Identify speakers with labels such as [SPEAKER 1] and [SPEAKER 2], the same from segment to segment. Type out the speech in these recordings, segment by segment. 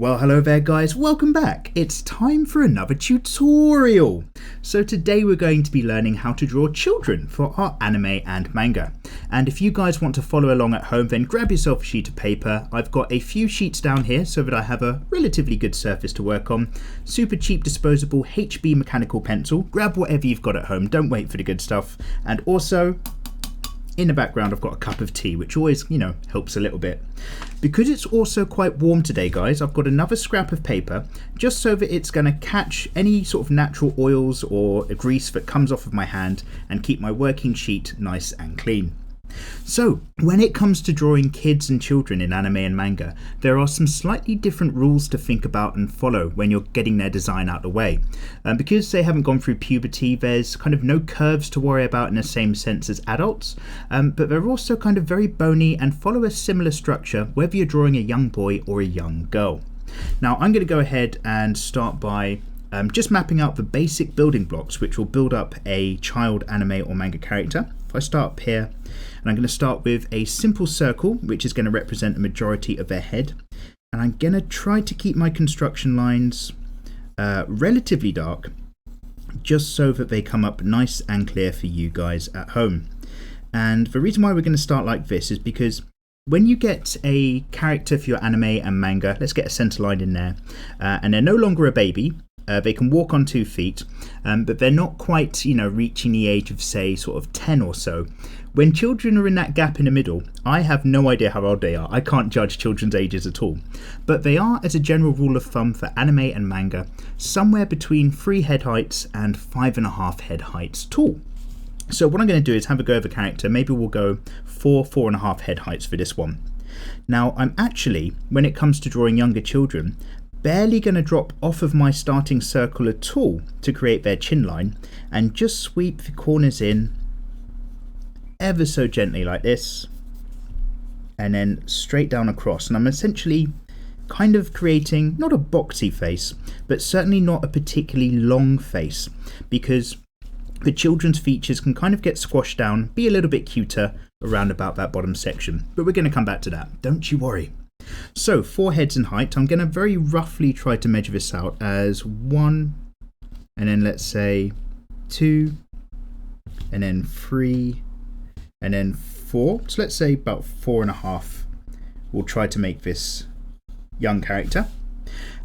[SPEAKER 1] Well, hello there guys, welcome back. It's time for another tutorial. So today we're going to be learning how to draw children for our anime and manga. And if you guys want to follow along at home, then grab yourself a sheet of paper. I've got a few sheets down here so that I have a relatively good surface to work on. Super cheap disposable HB mechanical pencil. Grab whatever you've got at home, don't wait for the good stuff. And also, in the background, I've got a cup of tea, which always, helps a little bit. Because it's also quite warm today, guys, I've got another scrap of paper, just so that it's going to catch any sort of natural oils or grease that comes off of my hand and keep my working sheet nice and clean. So, when it comes to drawing kids and children in anime and manga, there are some slightly different rules to think about and follow when you're getting their design out of the way. Because they haven't gone through puberty, there's kind of no curves to worry about in the same sense as adults, but they're also kind of very bony and follow a similar structure whether you're drawing a young boy or a young girl. Now, I'm going to go ahead and start by just mapping out the basic building blocks which will build up a child anime or manga character. If I start up here, and I'm going to start with a simple circle which is going to represent the majority of their head, and I'm going to try to keep my construction lines relatively dark just so that they come up nice and clear for you guys at home. And the reason why we're going to start like this is because when you get a character for your anime and manga, let's get a center line in there, and they're no longer a baby. They can walk on 2 feet, but they're not quite, reaching the age of, say, sort of 10 or so. When children are in that gap in the middle, I have no idea how old they are. I can't judge children's ages at all. But they are, as a general rule of thumb for anime and manga, somewhere between 3 head heights and 5.5 head heights tall. So what I'm going to do is have a go of a character. Maybe we'll go 4.5 head heights for this one. Now, I'm actually, when it comes to drawing younger children, barely going to drop off of my starting circle at all to create their chin line, and just sweep the corners in ever so gently like this, and then straight down across. And I'm essentially kind of creating not a boxy face, but certainly not a particularly long face, because the children's features can kind of get squashed down, be a little bit cuter around about that bottom section. But we're going to come back to that, don't you worry. So 4 heads in height, I'm going to very roughly try to measure this out as 1, and then let's say 2, and then 3, and then 4. So let's say about 4.5. We'll try to make this young character.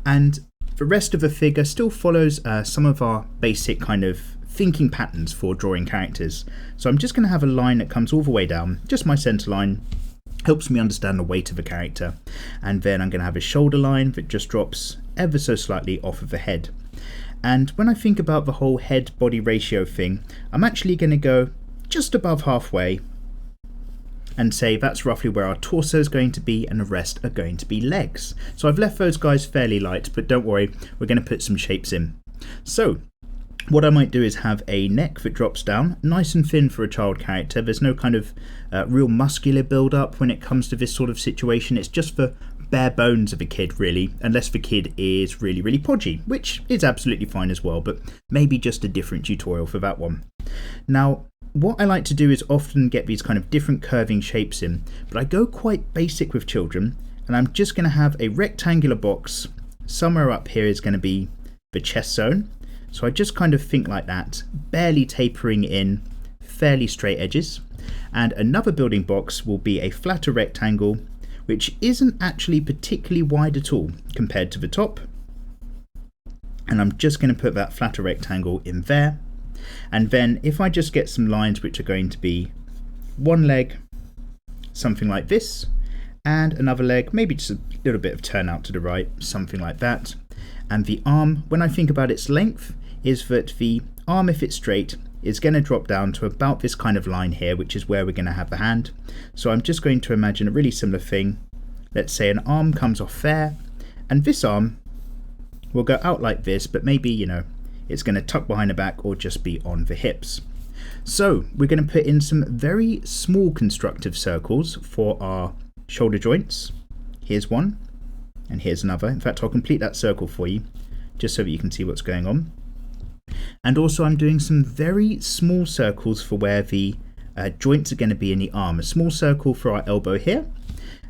[SPEAKER 1] And the rest of the figure still follows some of our basic kind of thinking patterns for drawing characters. So I'm just going to have a line that comes all the way down, just my center line. Helps me understand the weight of a character, and then I'm going to have a shoulder line that just drops ever so slightly off of the head. And when I think about the whole head-body ratio thing, I'm actually going to go just above halfway and say that's roughly where our torso is going to be, and the rest are going to be legs. So I've left those guys fairly light, but don't worry, we're going to put some shapes in. So what I might do is have a neck that drops down, nice and thin for a child character. There's no kind of real muscular build-up when it comes to this sort of situation. It's just the bare bones of a kid, really, unless the kid is really, really podgy, which is absolutely fine as well, but maybe just a different tutorial for that one. Now, what I like to do is often get these kind of different curving shapes in, but I go quite basic with children, and I'm just going to have a rectangular box. Somewhere up here is going to be the chest zone. So I just kind of think like that, barely tapering in, fairly straight edges. And another building box will be a flatter rectangle, which isn't actually particularly wide at all compared to the top. And I'm just going to put that flatter rectangle in there. And then if I just get some lines which are going to be one leg, something like this, and another leg, maybe just a little bit of turnout to the right, something like that. And the arm, when I think about its length, is that the arm, if it's straight, is going to drop down to about this kind of line here, which is where we're going to have the hand. So I'm just going to imagine a really similar thing. Let's say an arm comes off there, and this arm will go out like this, but maybe, it's going to tuck behind the back or just be on the hips. So we're going to put in some very small constructive circles for our shoulder joints. Here's one. And here's another. In fact, I'll complete that circle for you, just so that you can see what's going on. And also I'm doing some very small circles for where the joints are going to be in the arm. A small circle for our elbow here,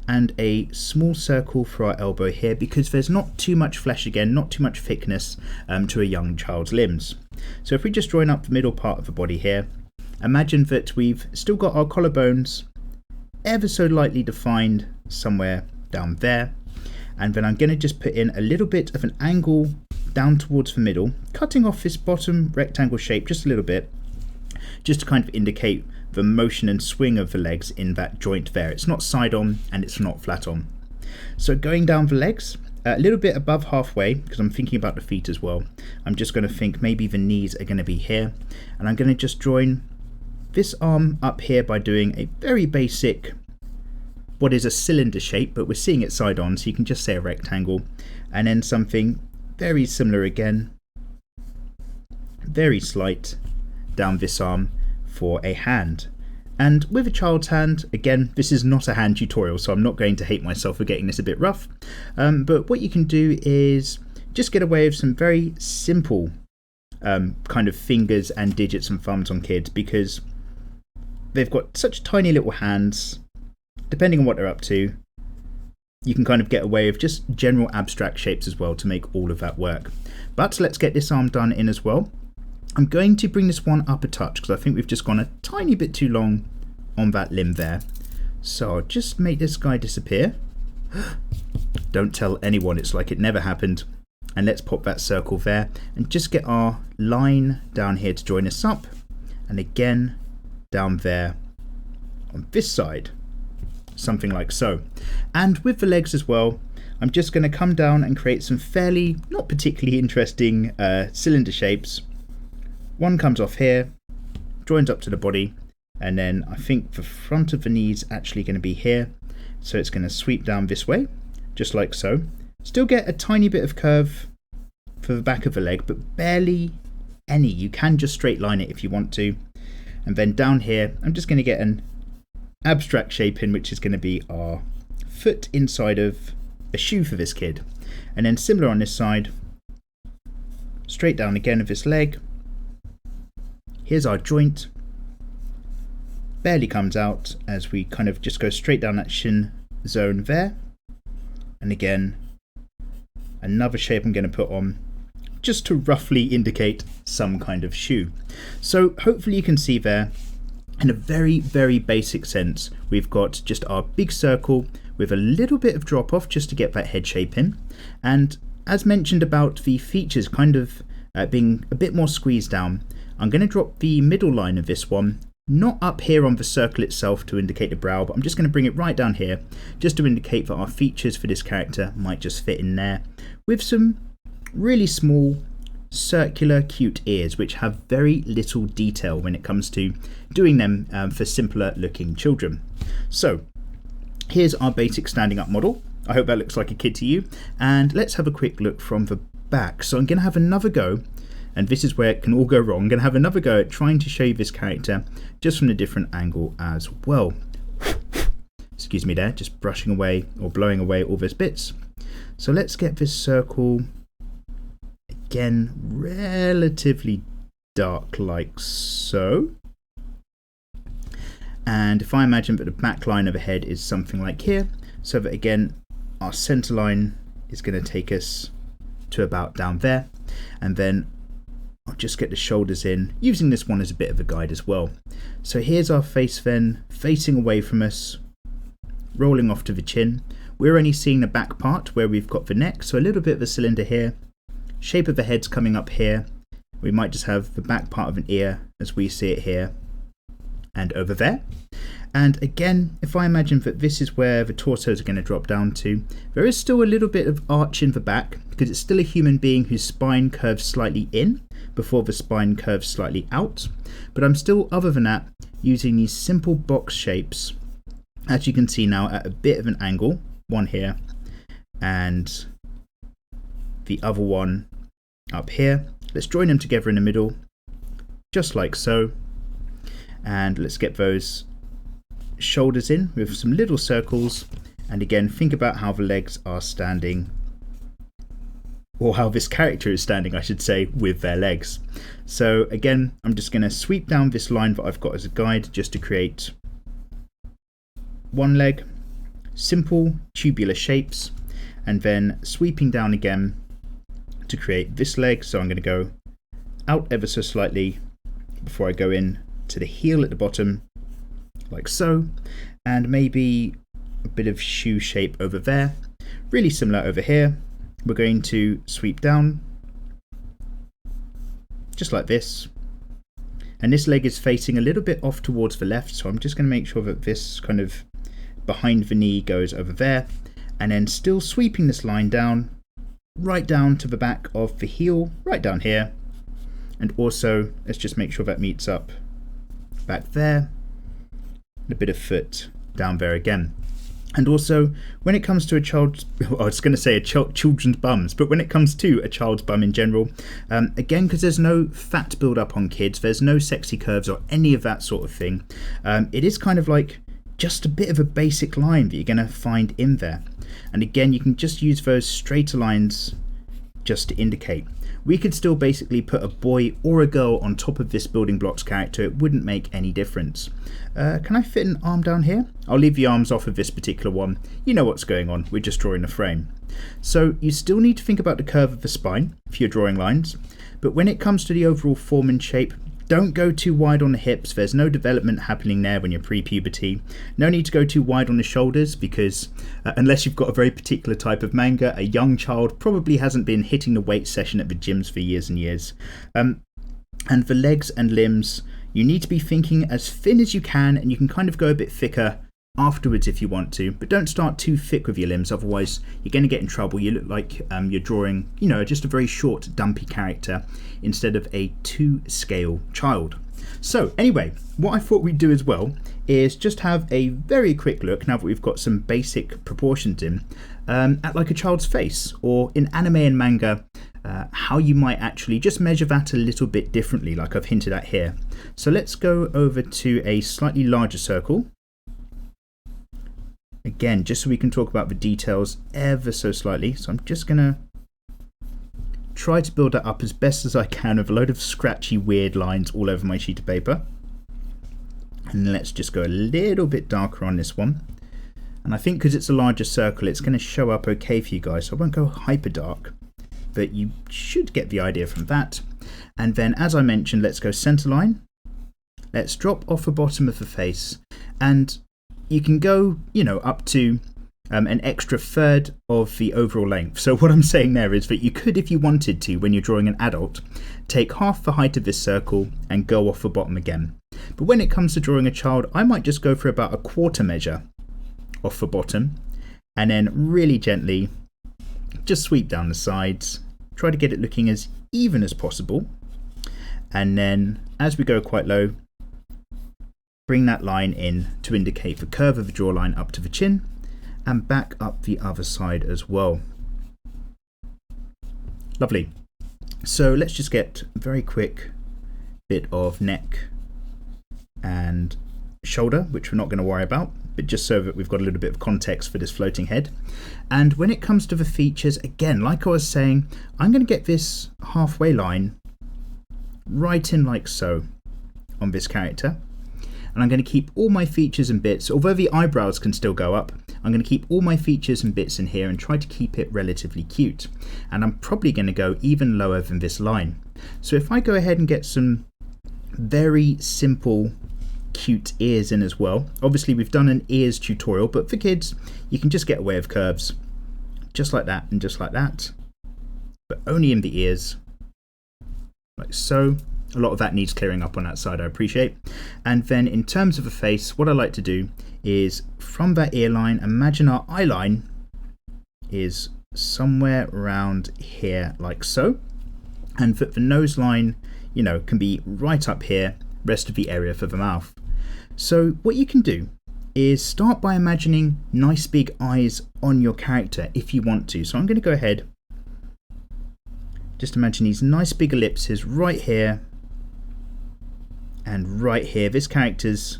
[SPEAKER 1] and a small circle for our elbow here, because there's not too much flesh, again, not too much thickness to a young child's limbs. So if we just join up the middle part of the body here, imagine that we've still got our collarbones ever so lightly defined somewhere down there, and then I'm going to just put in a little bit of an angle down towards the middle, cutting off this bottom rectangle shape just a little bit, just to kind of indicate the motion and swing of the legs in that joint there. It's not side on and it's not flat on. So going down the legs, a little bit above halfway, because I'm thinking about the feet as well, I'm just going to think maybe the knees are going to be here, and I'm going to just join this arm up here by doing a very basic, what is a cylinder shape, but we're seeing it side on, so you can just say a rectangle, and then something very similar again, very slight, down this arm for a hand. And with a child's hand, again, this is not a hand tutorial, so I'm not going to hate myself for getting this a bit rough, but what you can do is just get away with some very simple kind of fingers and digits and thumbs on kids, because they've got such tiny little hands. Depending on what they're up to, you can kind of get away with just general abstract shapes as well to make all of that work. But let's get this arm done in as well. I'm going to bring this one up a touch because I think we've just gone a tiny bit too long on that limb there. So I'll just make this guy disappear. Don't tell anyone, it's like it never happened. And let's pop that circle there and just get our line down here to join us up. And again, down there on this side, something like so. And with the legs as well, I'm just going to come down and create some fairly not particularly interesting cylinder shapes. One comes off here, joins up to the body, and then I think the front of the knee's actually going to be here, so it's going to sweep down this way, just like so. Still get a tiny bit of curve for the back of the leg, but barely any. You can just straight line it if you want to. And then down here, I'm just going to get an abstract shape in, which is going to be our foot inside of a shoe for this kid. And then similar on this side, straight down again of this leg. Here's our joint, barely comes out as we kind of just go straight down that shin zone there. And again, another shape I'm going to put on just to roughly indicate some kind of shoe. So hopefully you can see there, in a very, very basic sense, we've got just our big circle with a little bit of drop off just to get that head shape in. And as mentioned about the features kind of being a bit more squeezed down, I'm going to drop the middle line of this one, not up here on the circle itself to indicate the brow, but I'm just going to bring it right down here just to indicate that our features for this character might just fit in there, with some really small circular cute ears which have very little detail when it comes to doing them for simpler looking children. So here's our basic standing up model. I hope that looks like a kid to you, and let's have a quick look from the back. So I'm going to have another go, and this is where it can all go wrong. I'm going to have another go at trying to show you this character just from a different angle as well. Excuse me there, just brushing away or blowing away all those bits. So let's get this circle again relatively dark like so. And if I imagine that the back line of a head is something like here, so that again our center line is going to take us to about down there, and then I'll just get the shoulders in, using this one as a bit of a guide as well. So here's our face then, facing away from us, rolling off to the chin. We're only seeing the back part where we've got the neck, so a little bit of a cylinder here. Shape of the head's coming up here. We might just have the back part of an ear as we see it here and over there. And again, if I imagine that this is where the torsos are going to drop down to, there is still a little bit of arch in the back because it's still a human being whose spine curves slightly in before the spine curves slightly out. But I'm still, other than that, using these simple box shapes, as you can see now, at a bit of an angle. One here and the other one up here. Let's join them together in the middle, just like so. And let's get those shoulders in with some little circles, and again think about how the legs are standing, or how this character is standing I should say, with their legs. So again, I'm just going to sweep down this line that I've got as a guide just to create one leg, simple tubular shapes, and then sweeping down again to create this leg. So I'm going to go out ever so slightly before I go in to the heel at the bottom, like so, and maybe a bit of shoe shape over there. Really similar over here. We're going to sweep down just like this, and this leg is facing a little bit off towards the left, so I'm just going to make sure that this kind of behind the knee goes over there, and then still sweeping this line down, right down to the back of the heel, right down here, and also let's just make sure that meets up back there, and a bit of foot down there again. And also, when it comes to a child's, I was going to say children's bums, but when it comes to a child's bum in general, again, because there's no fat build-up on kids, there's no sexy curves or any of that sort of thing, it is kind of like just a bit of a basic line that you're going to find in there. And again, you can just use those straighter lines just to indicate. We could still basically put a boy or a girl on top of this building blocks character. It wouldn't make any difference. Can I fit an arm down here? I'll leave the arms off of this particular one. You know what's going on. We're just drawing a frame. So you still need to think about the curve of the spine if you're drawing lines. But when it comes to the overall form and shape, don't go too wide on the hips. There's no development happening there when you're pre-puberty. No need to go too wide on the shoulders because unless you've got a very particular type of manga, a young child probably hasn't been hitting the weight session at the gyms for years and years. And the legs and limbs, you need to be thinking as thin as you can, and you can kind of go a bit thicker afterwards if you want to, but don't start too thick with your limbs, otherwise you're going to get in trouble. You look like you're drawing, you know, just a very short dumpy character instead of a 2-scale child. So anyway, what I thought we'd do as well is just have a very quick look, now that we've got some basic proportions in, at like a child's face, or in anime and manga, how you might actually just measure that a little bit differently, like I've hinted at here. So let's go over to a slightly larger circle. Again, just so we can talk about the details ever so slightly. So I'm just going to try to build that up as best as I can with a load of scratchy, weird lines all over my sheet of paper. And let's just go a little bit darker on this one. And I think because it's a larger circle, it's going to show up okay for you guys. So I won't go hyper dark, but you should get the idea from that. And then, as I mentioned, let's go center line. Let's drop off the bottom of the face, and you can go, you know, up to an extra third of the overall length. So what I'm saying there is that you could, if you wanted to, when you're drawing an adult, take half the height of this circle and go off the bottom again. But when it comes to drawing a child, I might just go for about a quarter measure off the bottom, and then really gently just sweep down the sides. Try to get it looking as even as possible. And then as we go quite low, bring that line in to indicate the curve of the jawline up to the chin, and back up the other side as well. Lovely. So let's just get a very quick bit of neck and shoulder, which we're not going to worry about, but just so that we've got a little bit of context for this floating head. And when it comes to the features, again, like I was saying, I'm going to get this halfway line right in like so on this character. And I'm going to keep all my features and bits, although the eyebrows can still go up, I'm going to keep all my features and bits in here and try to keep it relatively cute. And I'm probably going to go even lower than this line. So if I go ahead and get some very simple, cute ears in as well. Obviously we've done an ears tutorial, but for kids, you can just get away with curves. Just like that and just like that. But only in the ears. Like so. A lot of that needs clearing up on that side, I appreciate. And then in terms of the face, what I like to do is from that ear line, imagine our eye line is somewhere around here like so. And that the nose line, you know, can be right up here, rest of the area for the mouth. So what you can do is start by imagining nice big eyes on your character if you want to. So I'm going to go ahead, just imagine these nice big ellipses right here and right here. This character's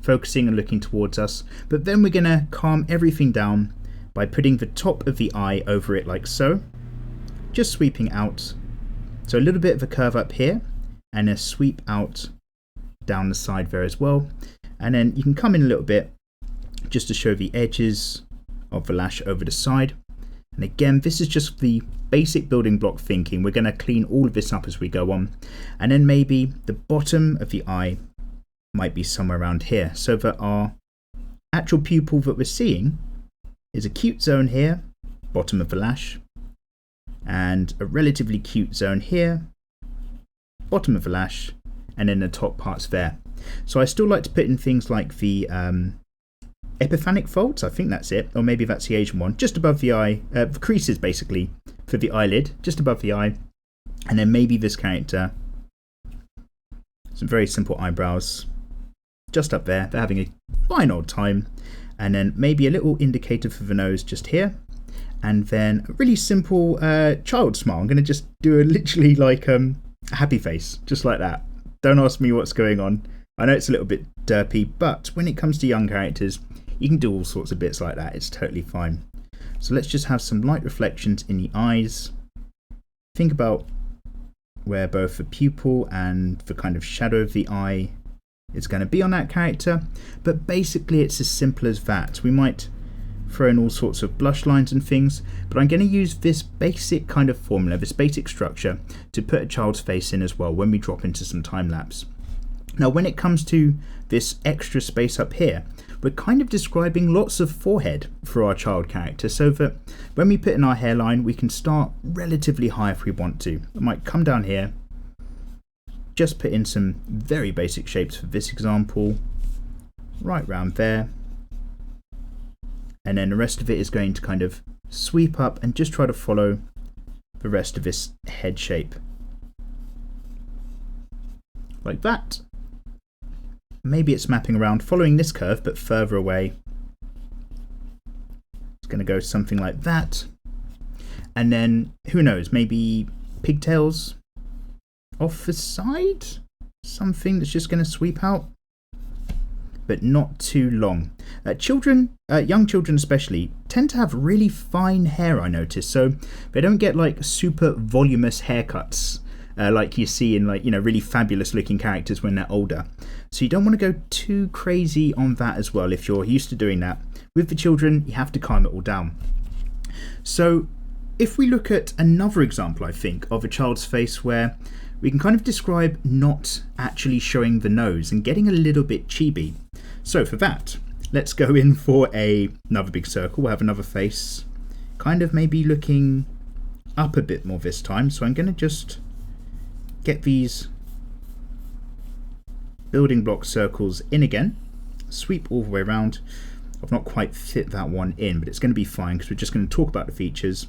[SPEAKER 1] focusing and looking towards us, but then we're going to calm everything down by putting the top of the eye over it like so, just sweeping out. So a little bit of a curve up here and a sweep out down the side there as well. And then you can come in a little bit just to show the edges of the lash over the side. And again, this is just the basic building block thinking. We're going to clean all of this up as we go on. And then maybe the bottom of the eye might be somewhere around here, so that our actual pupil that we're seeing is a cute zone here, bottom of the lash, and a relatively cute zone here, bottom of the lash, and then the top parts there. So I still like to put in things like the epiphanic folds, I think that's it, or maybe that's the Asian one, just above the eye, the creases basically for the eyelid, just above the eye, and then maybe this character, some very simple eyebrows, just up there, they're having a fine old time, and then maybe a little indicator for the nose just here, and then a really simple child smile. I'm going to just do a literally like a happy face, just like that. Don't ask me what's going on. I know it's a little bit derpy, but when it comes to young characters, you can do all sorts of bits like that. It's totally fine. So let's just have some light reflections in the eyes. Think about where both the pupil and the kind of shadow of the eye is going to be on that character, but basically it's as simple as that. We might throw in all sorts of blush lines and things, but I'm going to use this basic kind of formula, this basic structure, to put a child's face in as well when we drop into some time lapse. Now when it comes to this extra space up here, we're kind of describing lots of forehead for our child character, so that when we put in our hairline we can start relatively high if we want to. I might come down here, just put in some very basic shapes for this example, right round there, and then the rest of it is going to kind of sweep up and just try to follow the rest of this head shape, like that. Maybe it's mapping around following this curve but further away. It's going to go something like that, and then who knows, maybe pigtails off the side, something that's just going to sweep out, but not too long. Young children especially, tend to have really fine hair, I notice, so they don't get like super voluminous haircuts like you see in like, you know, really fabulous looking characters when they're older. So you don't want to go too crazy on that as well. If you're used to doing that with the children, you have to calm it all down. So if we look at another example, I think, of a child's face where we can kind of describe not actually showing the nose and getting a little bit chibi. So for that, let's go in for another big circle. We'll have another face, kind of maybe looking up a bit more this time. So I'm going to just get these building block circles in again, sweep all the way around. I've not quite fit that one in, but it's going to be fine because we're just going to talk about the features.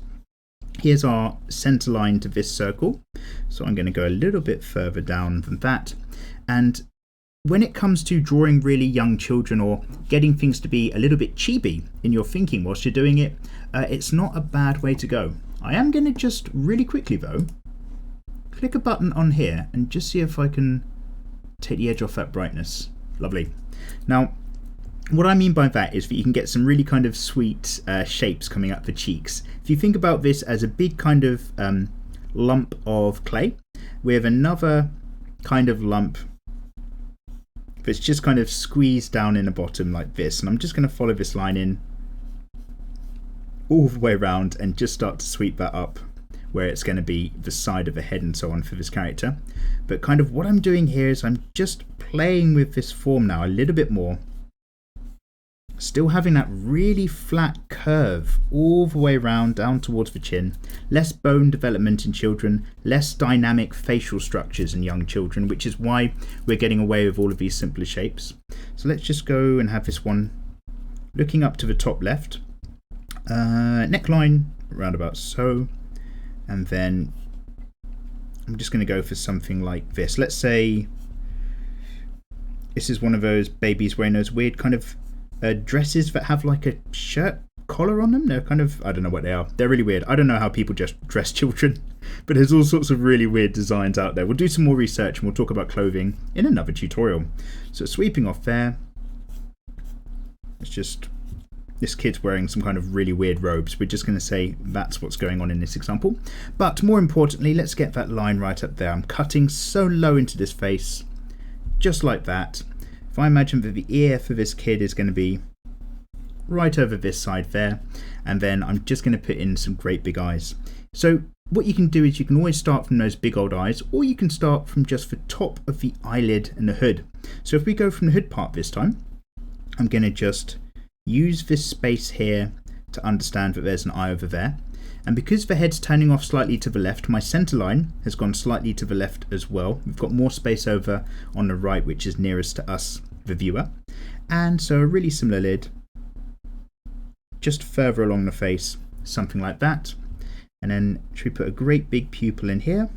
[SPEAKER 1] Here's our center line to this circle, so I'm going to go a little bit further down than that. And when it comes to drawing really young children or getting things to be a little bit chibi in your thinking whilst you're doing it, it's not a bad way to go. I am going to just really quickly though click a button on here and just see if I can take the edge off that brightness. Lovely. Now what I mean by that is that you can get some really kind of sweet shapes coming up the cheeks. If you think about this as a big kind of lump of clay with another kind of lump that's just kind of squeezed down in the bottom like this, and I'm just going to follow this line in all the way around and just start to sweep that up where it's going to be the side of the head and so on for this character. But kind of what I'm doing here is I'm just playing with this form now a little bit more, still having that really flat curve all the way around down towards the chin. Less bone development in children, less dynamic facial structures in young children, which is why we're getting away with all of these simpler shapes. So let's just go and have this one looking up to the top left. Neckline around about so, and then I'm just going to go for something like this. Let's say this is one of those babies wearing those weird kind of dresses that have like a shirt collar on them. They're kind of, I don't know what they are. They're really weird. I don't know how people just dress children, but there's all sorts of really weird designs out there. We'll do some more research and we'll talk about clothing in another tutorial. So sweeping off there, it's just this kid's wearing some kind of really weird robes. We're just going to say that's what's going on in this example. But more importantly, let's get that line right up there. I'm cutting so low into this face, just like that. If I imagine that the ear for this kid is going to be right over this side there, and then I'm just going to put in some great big eyes. So what you can do is you can always start from those big old eyes, or you can start from just the top of the eyelid and the hood. So if we go from the hood part this time, I'm going to just use this space here to understand that there's an eye over there. And because the head's turning off slightly to the left, my center line has gone slightly to the left as well. We've got more space over on the right, which is nearest to us, the viewer. And so a really similar lid, just further along the face, something like that. And then should we put a great big pupil in here,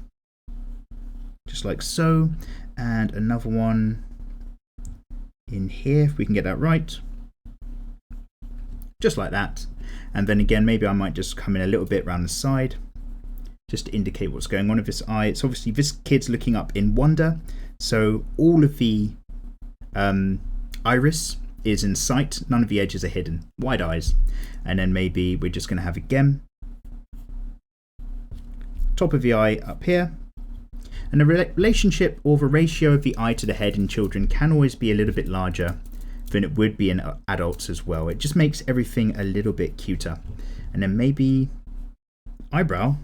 [SPEAKER 1] just like so, and another one in here, if we can get that right, just like that. And then again, maybe I might just come in a little bit around the side, just to indicate what's going on with this eye. It's obviously this kid's looking up in wonder, so all of the iris is in sight, none of the edges are hidden, wide eyes. And then maybe we're just going to have again top of the eye up here. And the relationship or the ratio of the eye to the head in children can always be a little bit larger than it would be in adults as well. It just makes everything a little bit cuter. And then maybe eyebrow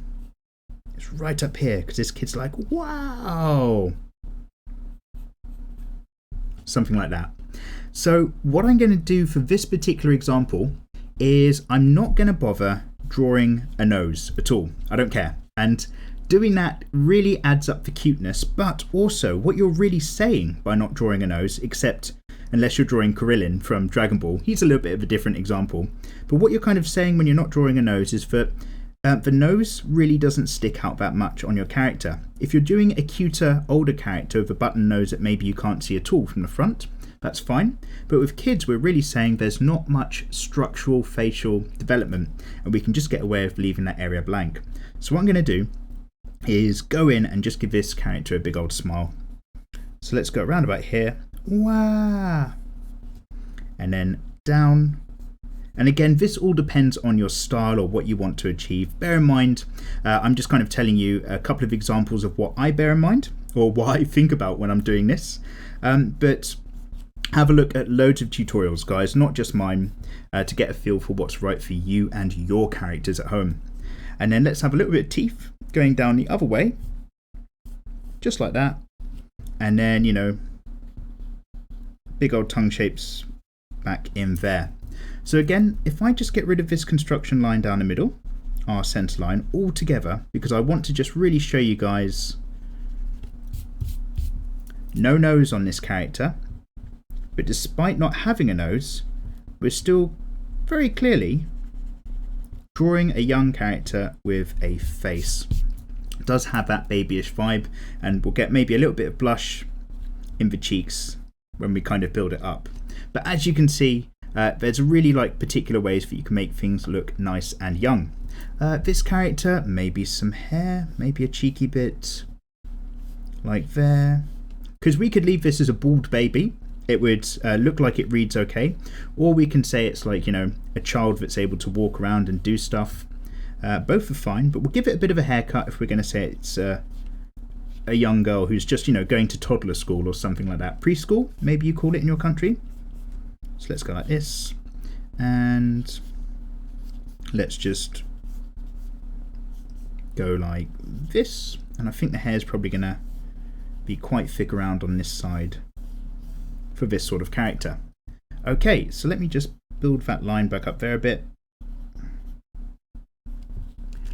[SPEAKER 1] is right up here, because this kid's like, wow, something like that. So what I'm going to do for this particular example is I'm not going to bother drawing a nose at all. I don't care. And doing that really adds up the cuteness, but also what you're really saying by not drawing a nose, except unless you're drawing Krillin from Dragon Ball, he's a little bit of a different example. But what you're kind of saying when you're not drawing a nose is that the nose really doesn't stick out that much on your character. If you're doing a cuter, older character with a button nose that maybe you can't see at all from the front, that's fine. But with kids, we're really saying there's not much structural facial development, and we can just get away with leaving that area blank. So what I'm going to do is go in and just give this character a big old smile. So let's go around about here. Wow. And then down. And again, this all depends on your style or what you want to achieve. Bear in mind, I'm just kind of telling you a couple of examples of what I bear in mind, or what I think about when I'm doing this. But have a look at loads of tutorials, guys, not just mine, to get a feel for what's right for you and your characters at home. And then let's have a little bit of teeth going down the other way, just like that. And then, you know, big old tongue shapes back in there. So again, if I just get rid of this construction line down the middle, our center line altogether, because I want to just really show you guys no nose on this character, but despite not having a nose, we're still very clearly drawing a young character with a face. It does have that babyish vibe, and we'll get maybe a little bit of blush in the cheeks when we kind of build it up. But as you can see, there's really like particular ways that you can make things look nice and young. This character, maybe some hair, maybe a cheeky bit like there, because we could leave this as a bald baby. It would look like it reads okay, or we can say it's like, you know, a child that's able to walk around and do stuff. Both are fine, but we'll give it a bit of a haircut if we're going to say it's a young girl who's just, you know, going to toddler school or something like that. Preschool, maybe you call it in your country. So let's go like this, and let's just go like this. And I think the hair is probably going to be quite thick around on this side for this sort of character. Okay, so let me just build that line back up there a bit.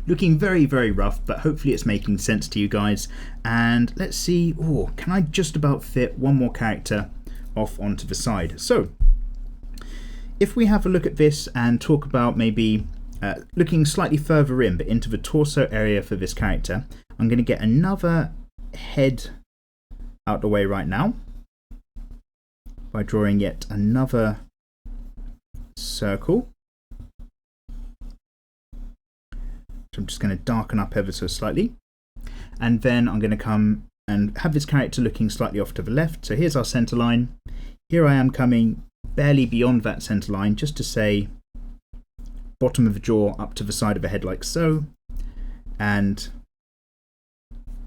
[SPEAKER 1] Looking very, very rough, but hopefully it's making sense to you guys. And let's see, oh, can I just about fit one more character off onto the side? So if we have a look at this and talk about maybe looking slightly further in, but into the torso area for this character, I'm going to get another head out the way right now by drawing yet another circle. So I'm just going to darken up ever so slightly. And then I'm going to come and have this character looking slightly off to the left. So here's our center line. Here I am coming barely beyond that center line, just to say bottom of the jaw up to the side of the head like so, and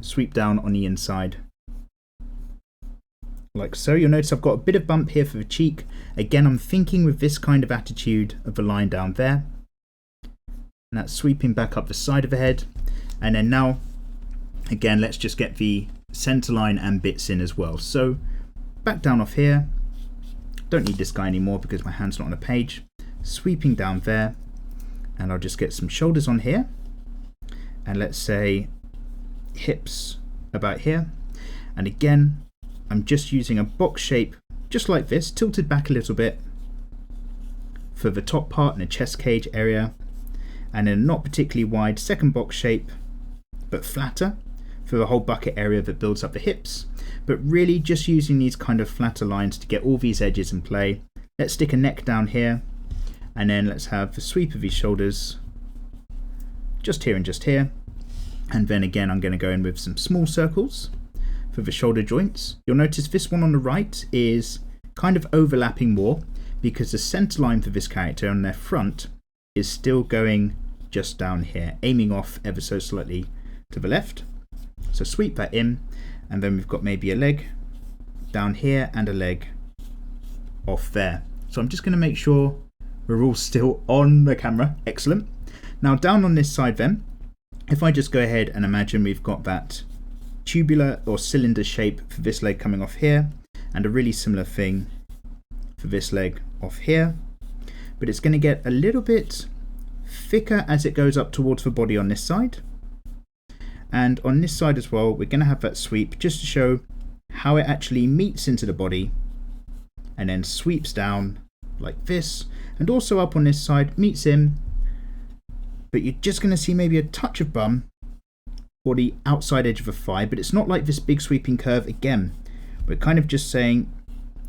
[SPEAKER 1] sweep down on the inside like so. You'll notice I've got a bit of bump here for the cheek. Again, I'm thinking with this kind of attitude of the line down there. And that's sweeping back up the side of the head. And then now, again, let's just get the center line and bits in as well. So back down off here. Don't need this guy anymore because my hand's not on a page. Sweeping down there. And I'll just get some shoulders on here. And let's say hips about here. And again, I'm just using a box shape just like this, tilted back a little bit for the top part and the chest cage area. And then not particularly wide second box shape, but flatter for the whole bucket area that builds up the hips. But really just using these kind of flatter lines to get all these edges in play. Let's stick a neck down here, and then let's have the sweep of these shoulders just here and just here. And then again, I'm going to go in with some small circles for the shoulder joints. You'll notice this one on the right is kind of overlapping more because the center line for this character on their front is still going just down here, aiming off ever so slightly to the left. So sweep that in, and then we've got maybe a leg down here and a leg off there. So I'm just going to make sure we're all still on the camera. Excellent. Now down on this side then, if I just go ahead and imagine we've got that tubular or cylinder shape for this leg coming off here, and a really similar thing for this leg off here. But it's going to get a little bit thicker as it goes up towards the body on this side. And on this side as well, we're going to have that sweep just to show how it actually meets into the body and then sweeps down like this. And also up on this side, meets in, but you're just going to see maybe a touch of bum or the outside edge of a thigh, but it's not like this big sweeping curve again. We're kind of just saying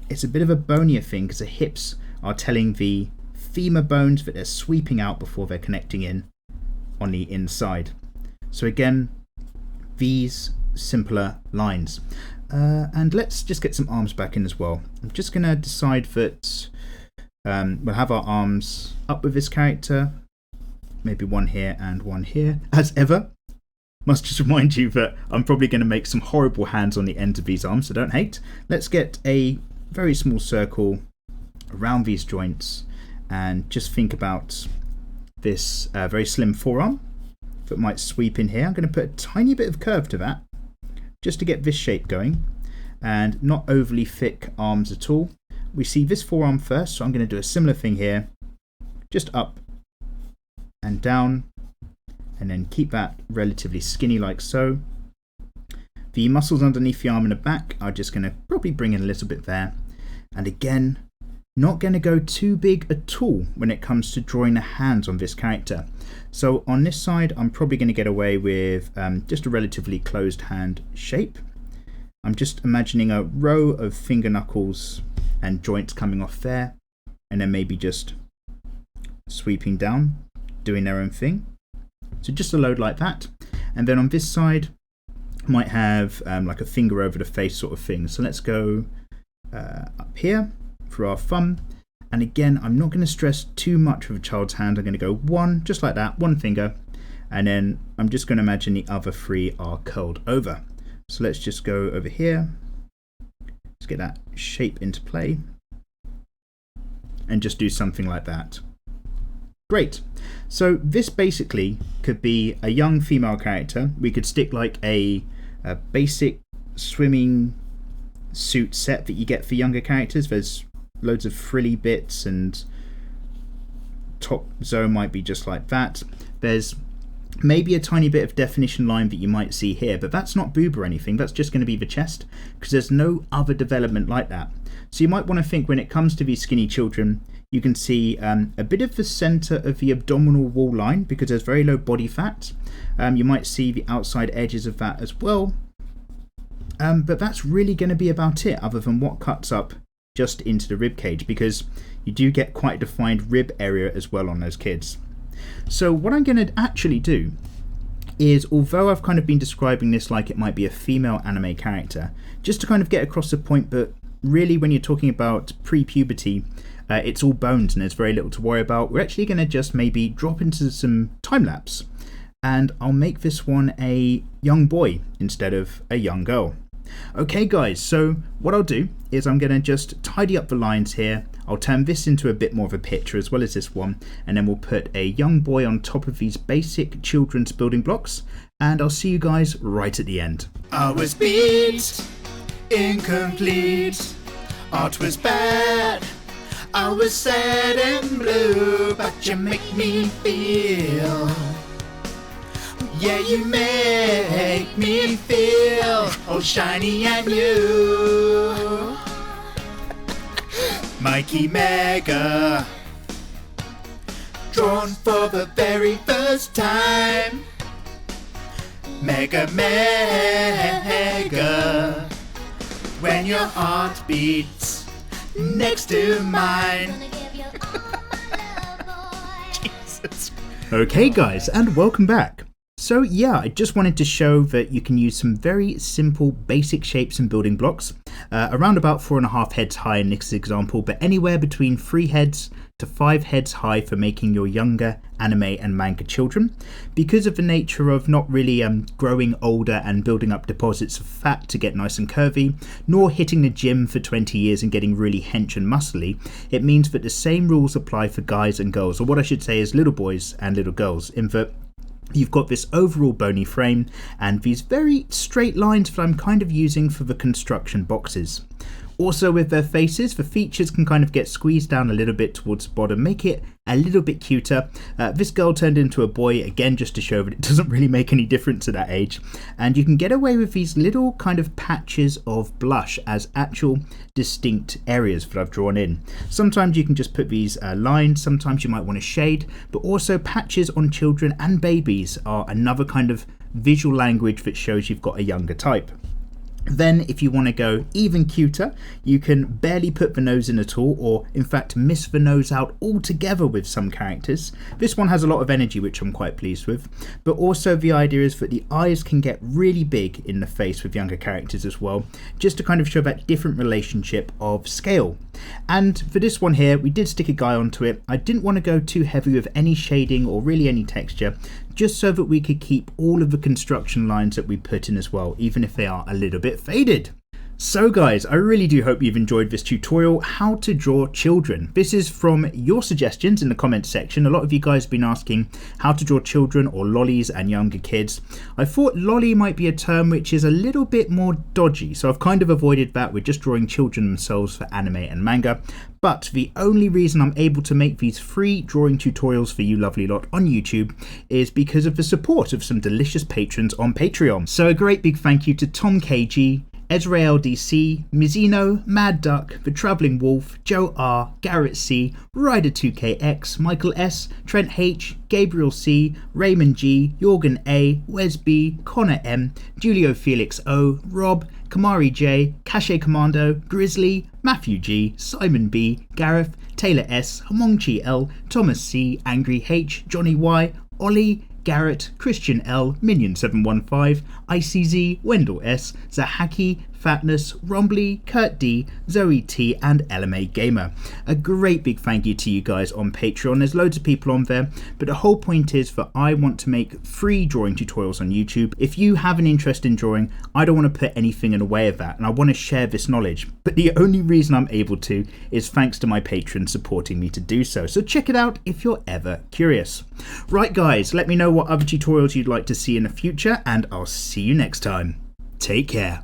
[SPEAKER 1] it's a bit of a bonier thing because the hips are telling the femur bones that they're sweeping out before they're connecting in on the inside. So again, these simpler lines. And let's just get some arms back in as well. I'm just going to decide that we'll have our arms up with this character. Maybe one here and one here, as ever. Must just remind you that I'm probably going to make some horrible hands on the end of these arms, so don't hate. Let's get a very small circle around these joints and just think about this very slim forearm that might sweep in here. I'm going to put a tiny bit of curve to that just to get this shape going, and not overly thick arms at all. We see this forearm first, so I'm going to do a similar thing here, just up and down, and then keep that relatively skinny like so. The muscles underneath the arm and the back are just going to probably bring in a little bit there. And again, not going to go too big at all when it comes to drawing the hands on this character. So on this side, I'm probably going to get away with just a relatively closed hand shape. I'm just imagining a row of finger knuckles and joints coming off there, and then maybe just sweeping down, doing their own thing. So just a load like that. And then on this side, might have like a finger over the face sort of thing. So let's go up here for our thumb. And again, I'm not going to stress too much with a child's hand. I'm going to go one, just like that, one finger. And then I'm just going to imagine the other three are curled over. So let's just go over here. Let's get that shape into play. And just do something like that. Great. So this basically could be a young female character. We could stick like a basic swimming suit set that you get for younger characters. There's loads of frilly bits, and top zone might be just like that. There's maybe a tiny bit of definition line that you might see here, but that's not boob or anything. That's just going to be the chest, because there's no other development like that. So you might want to think when it comes to these skinny children, you can see a bit of the center of the abdominal wall line because there's very low body fat. You might see the outside edges of that as well. But that's really going to be about it, other than what cuts up just into the rib cage, because you do get quite a defined rib area as well on those kids. So what I'm going to actually do is, although I've kind of been describing this like it might be a female anime character, just to kind of get across the point that really when you're talking about pre-puberty, it's all bones and there's very little to worry about. We're actually going to just maybe drop into some time lapse, and I'll make this one a young boy instead of a young girl. Okay guys, so what I'll do is I'm going to just tidy up the lines here. I'll turn this into a bit more of a picture as well as this one, and then we'll put a young boy on top of these basic children's building blocks, and I'll see you guys right at the end. I was beat, incomplete, art was bad, I was sad and blue, but you make me feel. Yeah, you make me feel all shiny and new. Mikey Mega, drawn for the very first time. Mega Mega, when your heart beats next to mine. Jesus. Okay guys, and welcome back. So yeah, I just wanted to show that you can use some very simple basic shapes and building blocks, around about 4.5 heads high in this example, but anywhere between 3 heads to 5 heads high for making your younger anime and manga children. Because of the nature of not really growing older and building up deposits of fat to get nice and curvy, nor hitting the gym for 20 years and getting really hench and muscly, it means that the same rules apply for guys and girls, or what I should say is little boys and little girls, in that you've got this overall bony frame and these very straight lines that I'm kind of using for the construction boxes. Also with their faces, the features can kind of get squeezed down a little bit towards the bottom, make it a little bit cuter. This girl turned into a boy, again just to show that it doesn't really make any difference at that age. And you can get away with these little kind of patches of blush as actual distinct areas that I've drawn in. Sometimes you can just put these lines, sometimes you might want to shade, but also patches on children and babies are another kind of visual language that shows you've got a younger type. Then if you want to go even cuter, you can barely put the nose in at all, or in fact miss the nose out altogether with some characters. This one has a lot of energy, which I'm quite pleased with, but also the idea is that the eyes can get really big in the face with younger characters as well, just to kind of show that different relationship of scale. And for this one here, we did stick a guy onto it. I didn't want to go too heavy with any shading or really any texture, just so that we could keep all of the construction lines that we put in as well, even if they are a little bit faded. So guys, I really do hope you've enjoyed this tutorial, how to draw children. This is from your suggestions in the comments section. A lot of you guys have been asking how to draw children or lollies and younger kids. I thought lolly might be a term which is a little bit more dodgy, so I've kind of avoided that with just drawing children themselves for anime and manga. But the only reason I'm able to make these free drawing tutorials for you lovely lot on YouTube is because of the support of some delicious patrons on Patreon. So a great big thank you to Tom KG, Ezra LDC, Mizzino, Mad Duck, The Travelling Wolf, Joe R, Garrett C, Ryder2KX, Michael S, Trent H, Gabriel C, Raymond G, Jorgen A, Wes B, Connor M, Julio Felix O, Rob, Kamari J, Cache Commando, Grizzly, Matthew G, Simon B, Gareth, Taylor S, Hamongchi L, Thomas C, Angry H, Johnny Y, Ollie, Garrett, Christian L, Minion715, ICZ, Wendell S, Zahaki, Fatness, Rombly, Kurt D, Zoe T, and LMA Gamer. A great big thank you to you guys on Patreon. There's loads of people on there, but the whole point is that I want to make free drawing tutorials on YouTube. If you have an interest in drawing, I don't want to put anything in the way of that, and I want to share this knowledge. But the only reason I'm able to is thanks to my patrons supporting me to do so. So check it out if you're ever curious. Right guys, let me know what other tutorials you'd like to see in the future, and I'll see you next time. Take care.